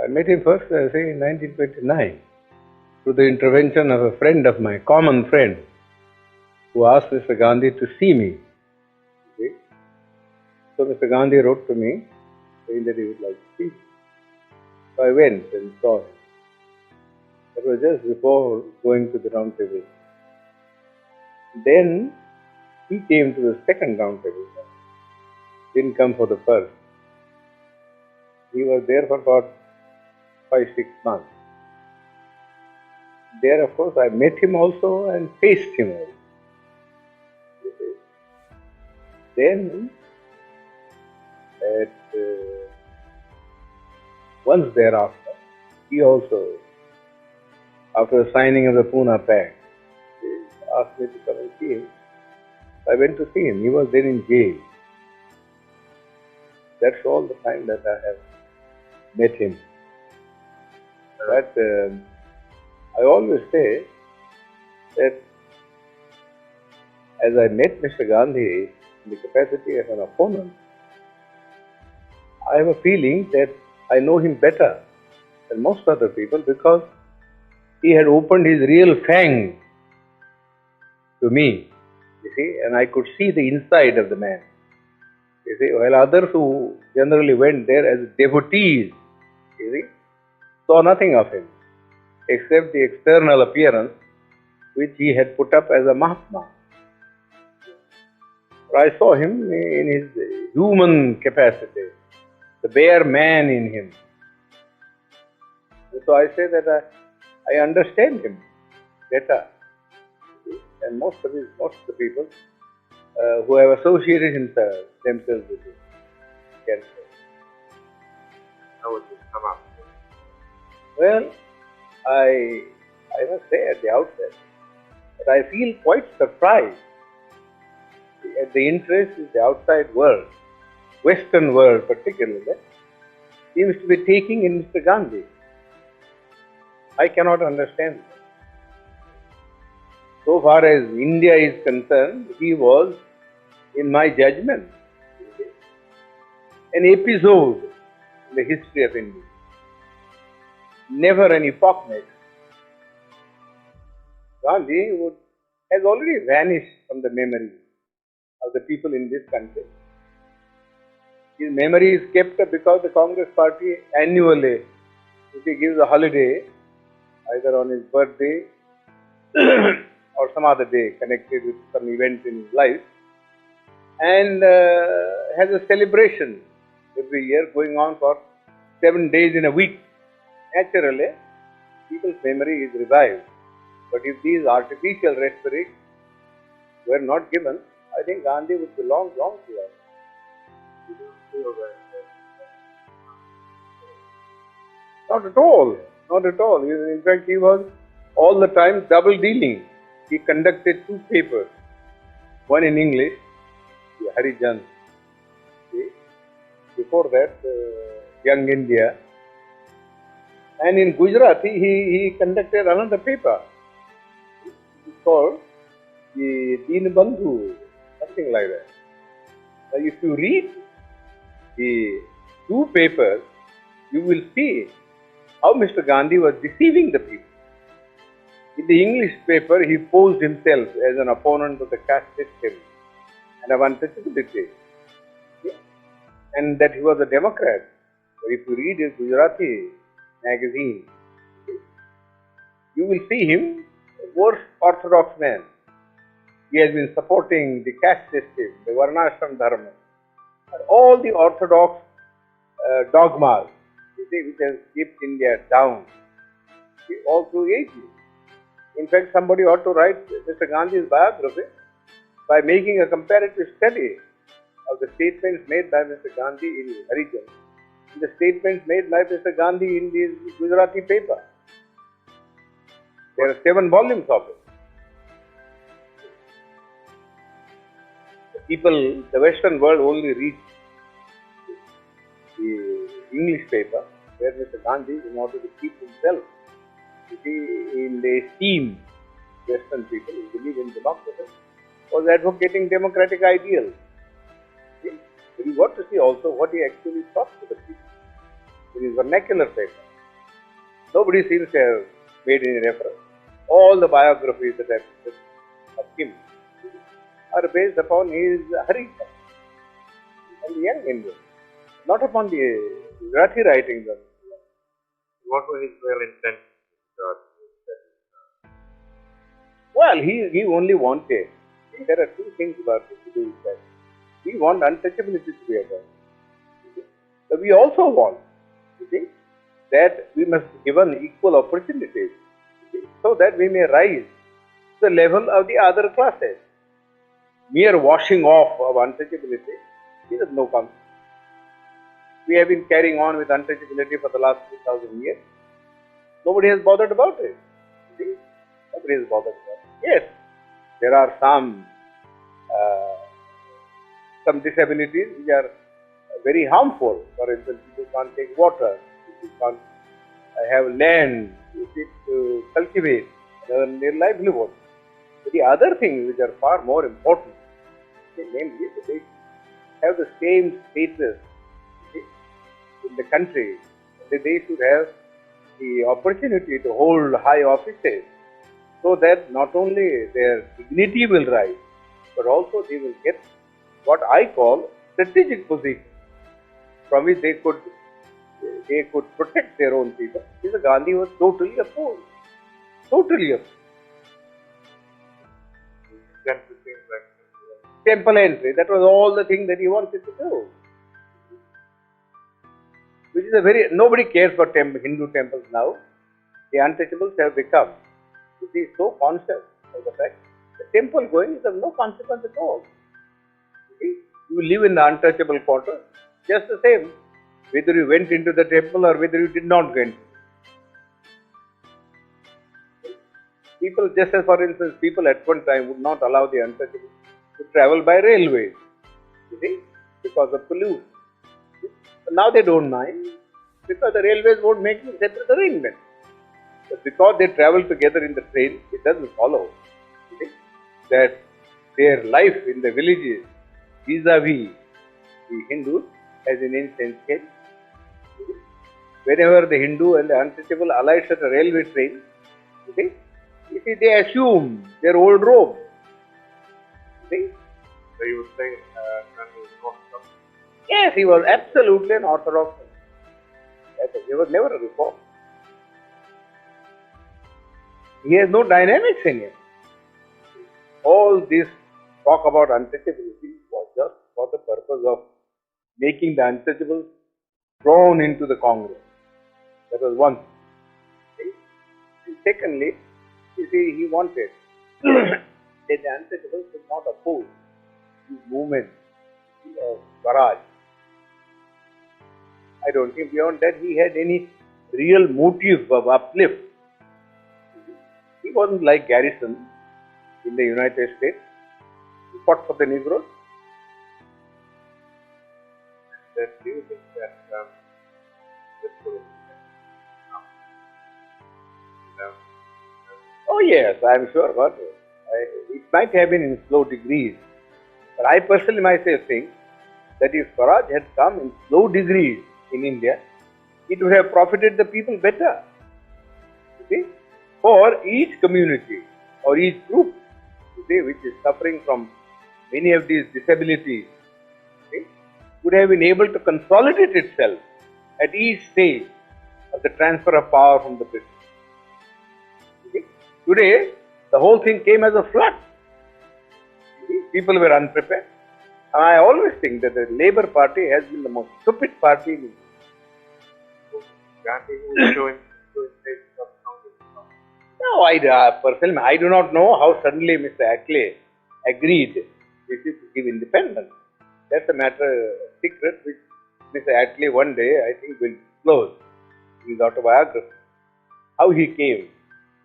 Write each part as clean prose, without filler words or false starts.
I met him first, say, in 1929, through the intervention of a friend of mine, common friend, who asked Mr. Gandhi to see me. See? So Mr. Gandhi wrote to me saying that he would like to see me. So I went and saw him. That was just before going to the round table. Then he came to the second round table. Didn't come for the first. He was there for about 5-6 months. There, of course, I met him also and faced him also. Then, once thereafter, he also, after the signing of the Pune Pact, asked me to come and see him. I went to see him. He was then in jail. That's all the time that I have met him. But I always say that as I met Mr. Gandhi in the capacity of an opponent, I have a feeling that I know him better than most other people because he had opened his real fangs to me, you see, and I could see the inside of the man. You see, while others who generally went there as devotees, you see, saw nothing of him except the external appearance which he had put up as a Mahatma. I saw him in his human capacity, the bare man in him. So I say that I understand him better. And most of the people who have associated themselves with him can say. How would this come up? Well, I must say at the outset that I feel quite surprised at the interest in the outside world, Western world particularly, seems to be taking in Mr. Gandhi. I cannot understand that. So far as India is concerned, he was, in my judgment, an episode in the history of India, never an epoch maker. Gandhi has already vanished from the memory of the people in this country. His memory is kept up because the Congress party annually, if he gives a holiday, either on his birthday or some other day connected with some event in his life, and has a celebration every year going on for 7 days in a week. Naturally, people's memory is revived. But if these artificial rhetoric were not given, I think Gandhi would belong long to us. You don't feel that. Not at all. Not at all. In fact, he was all the time double dealing. He conducted 2 papers, one in English, the Harijan. Before that, Young India. And in Gujarati, he conducted another paper. It's called the Deenbandhu, something like that. Now, if you read the 2 papers, you will see how Mr. Gandhi was deceiving the people. In the English paper, he posed himself as an opponent of the caste system and of untouchability, and that he was a Democrat. But if you read his Gujarati magazine, you will see him a worse orthodox man. He has been supporting the caste system, the Varnashram Dharma, and all the orthodox dogmas, which has kept India down all through ages. In fact, somebody ought to write Mr. Gandhi's biography by making a comparative study of the statements made by Mr. Gandhi in Harijan and the statements made by Mr. Gandhi in his Gujarati paper. There are 7 volumes of it. The people, the Western world only reads the English paper where Mr. Gandhi, in order to keep himself in the esteem Western people who believe in democracy, was advocating democratic ideals. But you got to see also what he actually taught to the people in his vernacular paper. Nobody seems to have made any reference. All the biographies that have been of him are based upon his Harikam and the young Indian, not upon the Gujarati writings. What were his real intents? Well, he only wanted. See, there are two things about it to do with that. We want untouchability to be attained. But we also want, you see, that we must be given equal opportunities, you see, so that we may rise to the level of the other classes. Mere washing off of untouchability is of no consequence. We have been carrying on with untouchability for the last 2000 years. Nobody has bothered about it. You see? Nobody has bothered about it. Yes, there are some disabilities which are very harmful. For instance, people can't take water, people can't have land to cultivate their livelihood. But the other things which are far more important, namely, they have the same status in the country. They should have the opportunity to hold high offices, so that not only their dignity will rise, but also they will get what I call strategic position, from which they could protect their own people. Mr. Gandhi was totally opposed. Totally opposed. Temple entry, that was all the thing that he wanted to do. Which is a very, nobody cares for Hindu temples now. The untouchables have become, to be so conscious of the fact that temple going is of no consequence at all. You see, you live in the untouchable quarter, just the same, whether you went into the temple or whether you did not go into. People, just as for instance, people at one time would not allow the untouchables to travel by railways, you see, because of pollution. But now they don't mind, because the railways won't make any separate arrangement. But because they travel together in the train, it doesn't follow, you see, that their life in the villages vis-a-vis the Hindus has in any sense changed. Whenever the Hindu and the untouchable alights at a railway train, you see, they assume their old robe. See? So you would say Gandhi was an orthodox? Yes, he was absolutely an orthodox. He was never a reform. He has no dynamics in him. All this talk about untouchability was just for the purpose of making the untouchables thrown into the Congress. That was one thing. And secondly, you see, he wanted that the untouchables should not oppose his movement of Swaraj. I don't think beyond that he had any real motive of uplift. He wasn't like Garrison in the United States. He fought for the Negroes. Then do you think that this would Oh yes, I am sure about it. It might have been in slow degrees. But I personally myself think that if Swaraj had come in slow degrees in India, it would have profited the people better. You see? For each community or each group, you see, which is suffering from many of these disabilities, you see, would have been able to consolidate itself at each stage of the transfer of power from the British. You see? Today, the whole thing came as a flood. You see? People were unprepared. And I always think that the Labour Party has been the most stupid party in India. Gandhi was showing stages of Congress. No, personally, I do not know how suddenly Mr. Ackley agreed to give independence. That's a matter of secret which Mr. Ackley one day, I think, will disclose in his autobiography. How he came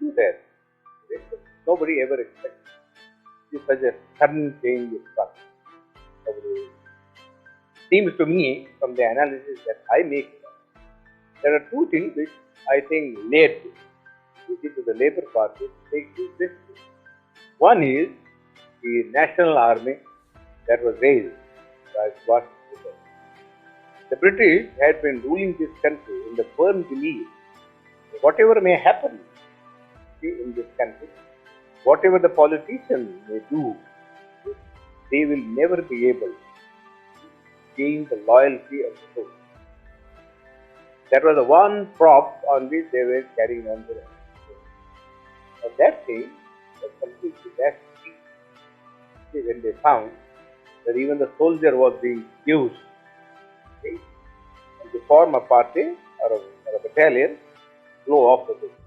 to that. Nobody ever expected. It's such a sudden change of front. Seems to me, from the analysis that I make, there are two things which I think led to the Labour Party to take this decision. One is the national army that was raised by Subhash Chandra Bose. The British had been ruling this country in the firm belief whatever may happen in this country, whatever the politicians may do, they will never be able to gain the loyalty of the people. That was the one prop on which they were carrying on their own. But that thing was completely dashed. When they found that even the soldier was being used to form a party or a battalion, blow off the business.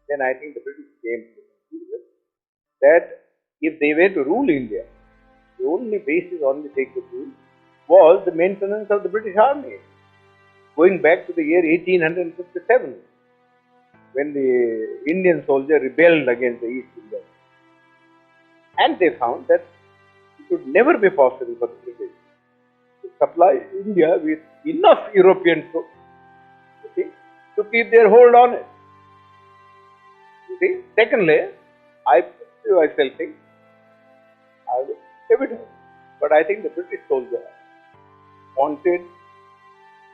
Then I think the British came to the conclusion that if they were to rule India, the only basis on which they could rule was the maintenance of the British Army. Going back to the year 1857, when the Indian soldier rebelled against the East Indians. And they found that it would never be possible for the British to supply India with enough European troops, to keep their hold on it. Secondly, I myself think, I was evident, but I think the British soldier wanted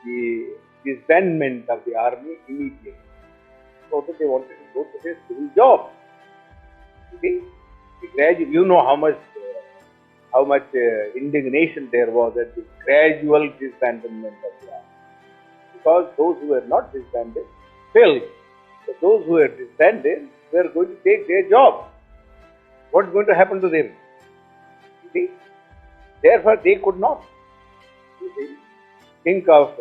the disbandment of the army immediately, so that they wanted to go to their civil jobs. You know how much indignation there was at the gradual disbandment of the army, because those who were not disbanded felt that those who were disbanded were going to take their jobs. What's going to happen to them? Therefore, they could not think of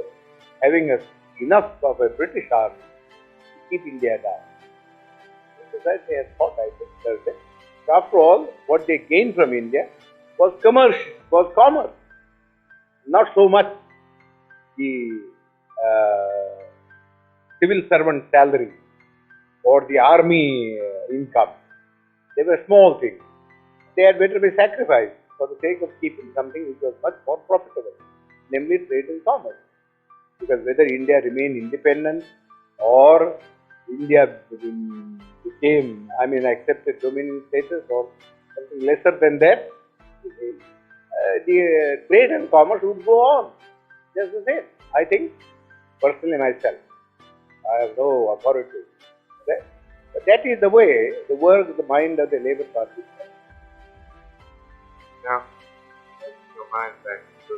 having enough of a British army to keep India down. Besides, they had thought, I think, after all, what they gained from India was commerce, not so much the civil servant salary or the army income. They were small things. They had better be sacrificed for the sake of keeping something which was much more profitable, namely trade and commerce. Because whether India remained independent or India accepted dominion status or something lesser than that, the trade and commerce would go on just the same. I think, personally myself, I have no authority. But that is the way, the work, the mind of the Labour Party. Now, your mind back to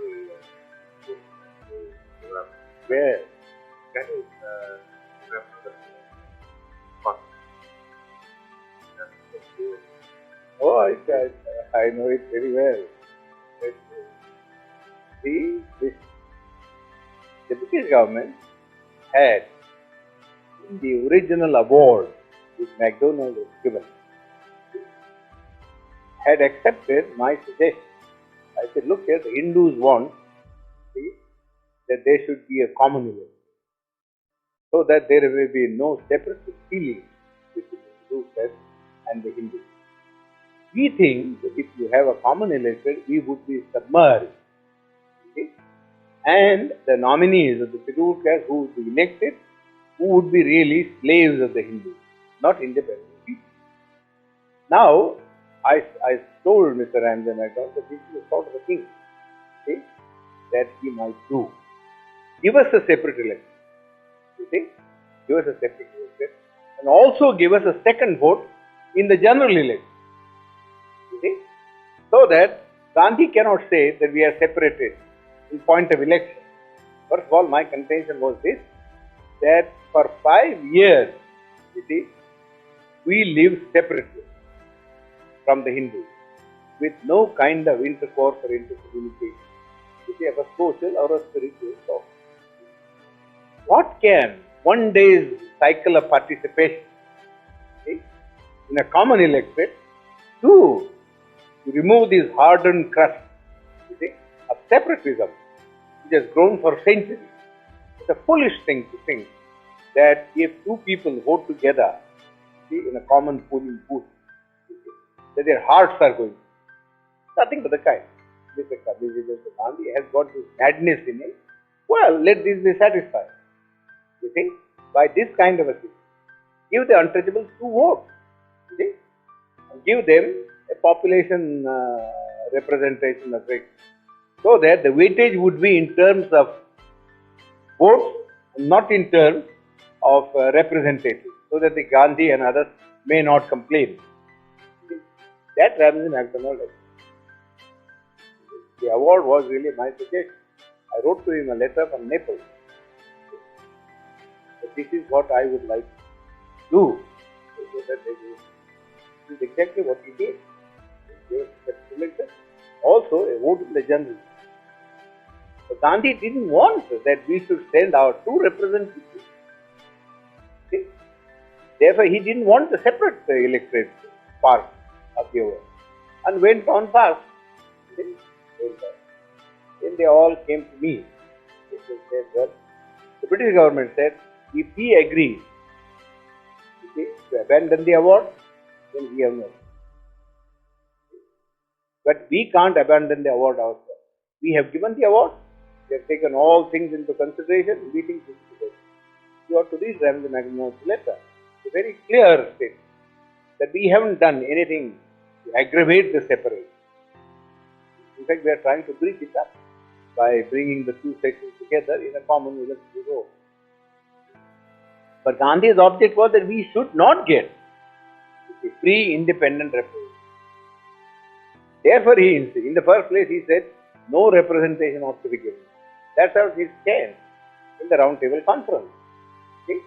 the Where? Can you remember the first? Oh, I know it very well. See, the British government had, in the original award which MacDonald was given, had accepted my suggestion. I said, look here, the Hindus want that there should be a commonwealth, so that there will be no separate feeling between the Hindus and the Hindus. We think that if you have a common electorate, we would be submerged. And the nominees of the scheduled caste who would be elected, who would be really slaves of the Hindus, not independent people. Now, I told Mr. Ramsay MacDonald that this is a sort of a thing that he might do. Give us a separate election. Give us a separate election. And also give us a second vote in the general election. So that Gandhi cannot say that we are separated in point of election. First of all, my contention was this, that for 5 years, we lived separately from the Hindus, with no kind of intercourse or intercommunication, of a social or a spiritual sort. What can one day's cycle of participation in a common electorate do to remove this hardened crust of separatism which has grown for centuries? It's a foolish thing to think that if two people vote together in a common polling booth, that their hearts are going. Nothing but the kind. Mr. Gandhi has got this madness in him. Well, let this be satisfied. By this kind of a thing. Give the untouchables 2 votes. Give them a population representation of it, so that the weightage would be in terms of votes, not in terms of representatives, so that the Gandhi and others may not complain. That Ramsey MacDonald, the award was really my suggestion. I wrote to him a letter from Naples. But this is what I would like to do. This is exactly what he did. Also, a vote in the general. But Gandhi didn't want that we should send our two representatives. See? Therefore, he didn't want a separate electorate part of the award, and went on past. Then they all came to me. They said, well, the British government said, if he agrees to abandon the award, then we have no. But we can't abandon the award ourselves. We have given the award, we have taken all things into consideration, we think this is good. You ought to read Ramsey MacDonald's letter. It's a very clear statement that we haven't done anything to aggravate the separation. In fact, we are trying to bridge it up by bringing the two sections together in a common university role. But Gandhi's object was that we should not get a free, independent representation. Therefore, in the first place, he said, no representation ought to be given. That's how he stands in the Round Table Conference. See?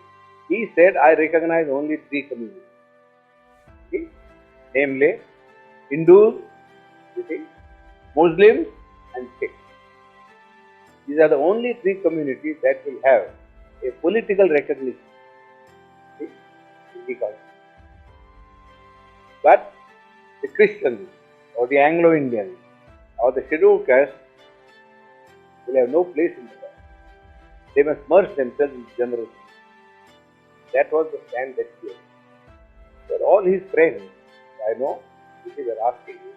He said, I recognize only three communities. See? Namely, Hindus, you see, Muslims and Sikhs. These are the only three communities that will have a political recognition. See? But the Christians or the Anglo-Indians or the scheduled caste will have no place in the world. They must merge themselves in general. That was the stand that he had. But all his friends, I know, they were asking him,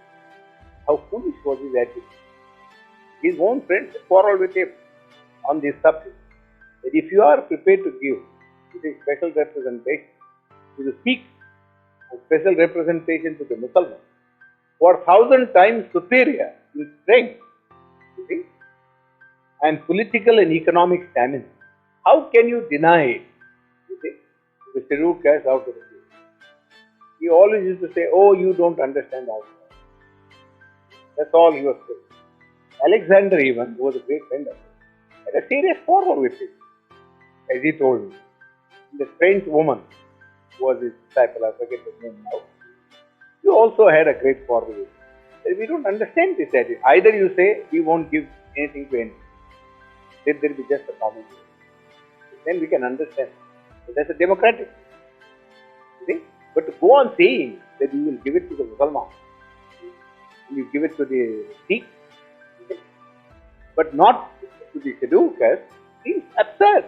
how foolish was his attitude. His own friends quarreled with him on this subject. That if you are prepared to give a special representation to the Sikhs and special representation to the Muslims, who are 1,000 times superior in strength, you see, and political and economic stamina, how can you deny it, you see, the scheduled caste out of the field? He always used to say, oh, you don't understand our caste. That's all he was saying. Alexander even, who was a great friend of his, had a serious quarrel with him, as he told me. The French woman who was his disciple, I forget his name now, he also had a great quarrel with him. We don't understand this attitude. Either you say, we won't give anything to anyone. Then there will be just a common way. Then we can understand. So that's a democratic. See? But to go on saying that you will give it to the Muslims, you give it to the Sikhs, but not to the scheduled caste, seems absurd.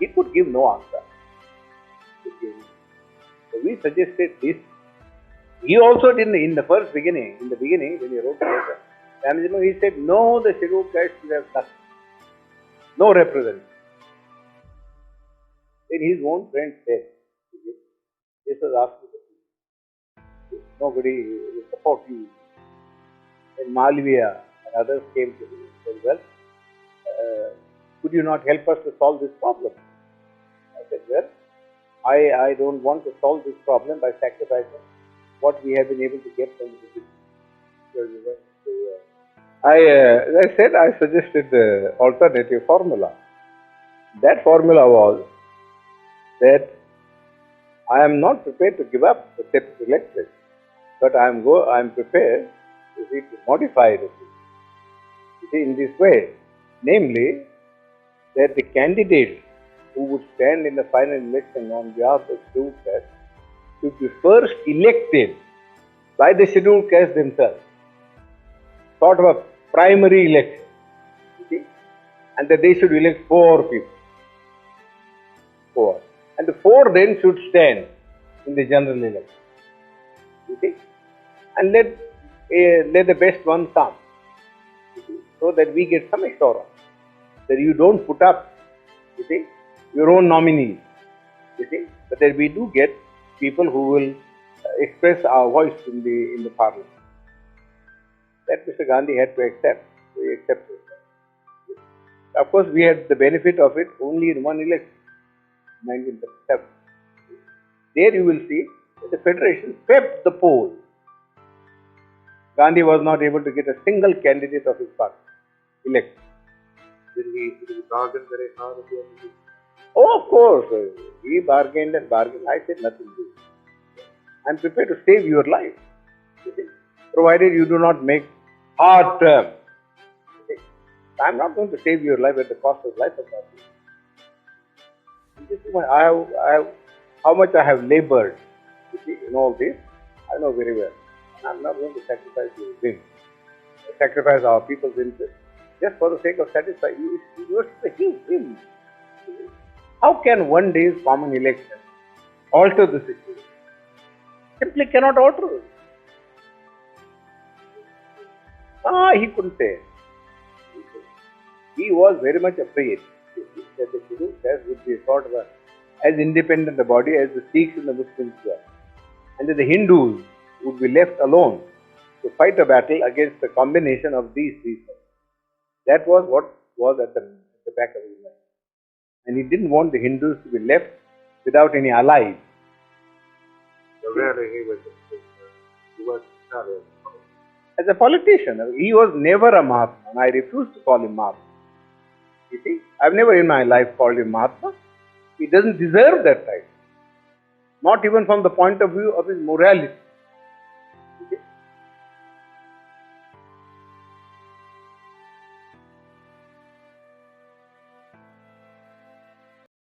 He could give no answer. So we suggested this. He also didn't, in the beginning, when he wrote the letter, he said, no, the scheduled caste should have nothing. No representation. Then his own friend said, this was after the peace. Nobody will support you. Then Malviya and others came to him and said, well, could you not help us to solve this problem? I said, well, I don't want to solve this problem by sacrificing what we have been able to get from the British. I said I suggested the alternative formula. That formula was that I am not prepared to give up the separate electorate, but I am prepared to modify it. You see, in this way, namely, that the candidates who would stand in the final election on behalf of the scheduled caste should be first elected by the scheduled caste themselves. Sort of a primary election. You see? And that they should elect 4 people. 4. And the 4 then should stand in the general election. You see? And let the best one come. So that we get some assurance that you don't put up, you see, your own nominees, you see, but that we do get people who will express our voice in the parliament. That Mr. Gandhi had to accept. So he accepted. Of course, we had the benefit of it only in one election. 1937. There you will see that the federation swept the polls. Gandhi was not able to get a single candidate of his party elected. Did he bargain very hard at the end of it? Oh, of course, he bargained and bargained. I said nothing to him. I'm prepared to save your life, provided you do not make hard terms. I'm not going to save your life at the cost of life of others. How much I have labored in all this, I know very well. I'm not going to sacrifice your whim, sacrifice our people's interest, just for the sake of satisfying you. It's a huge whim. How can one day's common election alter the situation? Simply cannot alter it. He couldn't say. He was very much afraid that the Hindu caste would be sort of as independent a body as the Sikhs and the Muslims were, and that the Hindus would be left alone to fight a battle against the combination of these three things. That was what was at the back of his mind. And he didn't want the Hindus to be left without any allies. So really he was not As a politician, he was never a Mahatma, and I refuse to call him Mahatma. You see, I've never in my life called him Mahatma. He doesn't deserve that title. Not even from the point of view of his morality.